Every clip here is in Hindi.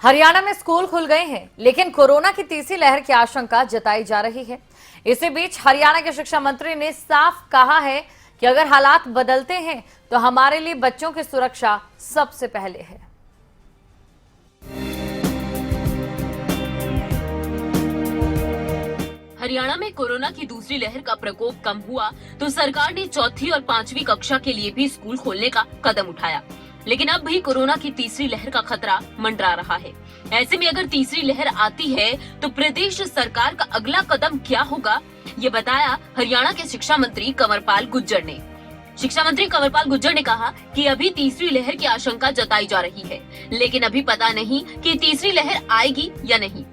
हरियाणा में स्कूल खुल गए हैं, लेकिन कोरोना की तीसरी लहर की आशंका जताई जा रही है। इसी बीच हरियाणा के शिक्षा मंत्री ने साफ कहा है कि अगर हालात बदलते हैं तो हमारे लिए बच्चों की सुरक्षा सबसे पहले है। हरियाणा में कोरोना की दूसरी लहर का प्रकोप कम हुआ तो सरकार ने चौथी और पांचवी कक्षा के लिए भी स्कूल खोलने का कदम उठाया, लेकिन अब भी कोरोना की तीसरी लहर का खतरा मंडरा रहा है। ऐसे में अगर तीसरी लहर आती है तो प्रदेश सरकार का अगला कदम क्या होगा, ये बताया हरियाणा के शिक्षा मंत्री कंवरपाल गुर्जर ने। शिक्षा मंत्री कंवरपाल गुर्जर ने कहा कि अभी तीसरी लहर की आशंका जताई जा रही है, लेकिन अभी पता नहीं कि तीसरी लहर आएगी या नहीं।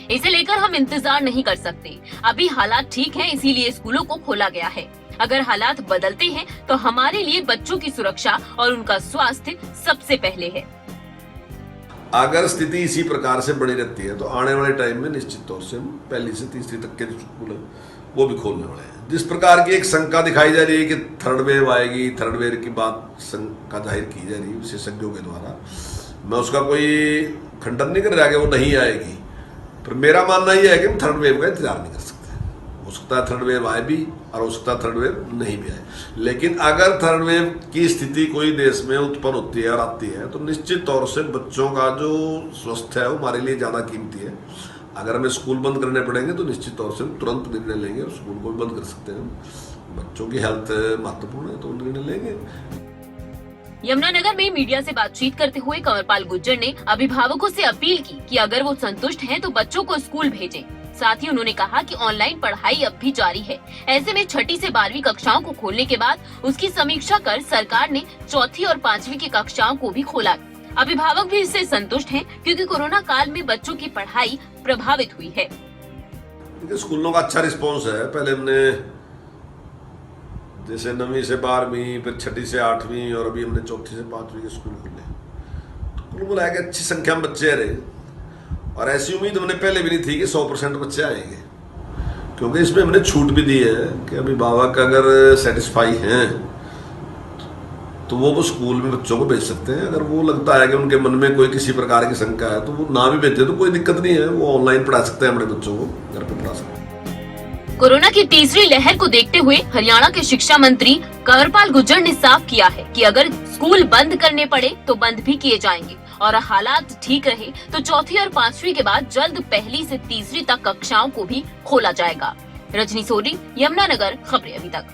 इसे लेकर हम इंतजार नहीं कर सकते। अभी हालात ठीक हैं, इसीलिए स्कूलों को खोला गया है। अगर हालात बदलते हैं तो हमारे लिए बच्चों की सुरक्षा और उनका स्वास्थ्य सबसे पहले है। अगर स्थिति इसी प्रकार से बनी रहती है तो आने वाले टाइम में निश्चित तौर से हम पहली से तीसरी तक के जो स्कूल है वो भी खोलने वाले हैं। जिस प्रकार की एक शंका दिखाई जा रही है कि थर्ड वेव आएगी, थर्ड वेव की बात शंका जाहिर की जा रही है विशेषज्ञों के द्वारा, मैं उसका कोई खंडन नहीं कर रहा कि वो नहीं आएगी, पर मेरा मानना यह है कि हम थर्ड वेव का इंतजार नहीं कर सकते। हो सकता है थर्ड वेव आए भी और हो सकता है थर्ड वेव नहीं भी आए, लेकिन अगर थर्ड वेव की स्थिति कोई देश में उत्पन्न होती है और आती है तो निश्चित तौर से बच्चों का जो स्वास्थ्य है वो हमारे लिए ज़्यादा कीमती है। अगर हमें स्कूल बंद करने पड़ेंगे तो निश्चित तौर से हम तुरंत निर्णय लेंगे और स्कूल को भी बंद कर सकते हैं। बच्चों की हेल्थ महत्वपूर्ण है तो निर्णय लेंगे। यमुनानगर में मीडिया से बातचीत करते हुए कंवरपाल गुर्जर ने अभिभावकों से अपील की कि अगर वो संतुष्ट हैं तो बच्चों को स्कूल भेजें। साथ ही उन्होंने कहा कि ऑनलाइन पढ़ाई अब भी जारी है। ऐसे में छठी से 12वीं कक्षाओं को खोलने के बाद उसकी समीक्षा कर सरकार ने चौथी और पांचवी की कक्षाओं को भी खोला। अभिभावक भी इससे संतुष्ट हैं क्योंकि कोरोना काल में बच्चों की पढ़ाई प्रभावित हुई है। स्कूलों का अच्छा रिस्पॉन्स है। पहले हमने जैसे 9वीं से 12वीं, फिर छठी से 8वीं और अभी हमने चौथी से 5वीं के स्कूल खोले, तो कुल मिला के अच्छी संख्या में बच्चे रहे। और ऐसी उम्मीद हमने पहले भी नहीं थी कि 100% बच्चे आएंगे, क्योंकि इसमें हमने छूट भी दी है कि अभिभावक अगर सेटिस्फाई हैं तो वो स्कूल में बच्चों को भेज सकते हैं। अगर वो लगता है कि उनके मन में कोई किसी प्रकार की शंका है तो वो ना भी भेजे तो कोई दिक्कत नहीं है, वो ऑनलाइन पढ़ा सकते हैं, अपने बच्चों को घर पे पढ़ा सकते हैं। कोरोना की तीसरी लहर को देखते हुए हरियाणा के शिक्षा मंत्री कंवरपाल गुर्जर ने साफ किया है कि अगर स्कूल बंद करने पड़े तो बंद भी किए जाएंगे और हालात ठीक रहे तो चौथी और पांचवी के बाद जल्द पहली से तीसरी तक कक्षाओं को भी खोला जाएगा। रजनी सोनी, यमुनानगर, खबरें अभी तक।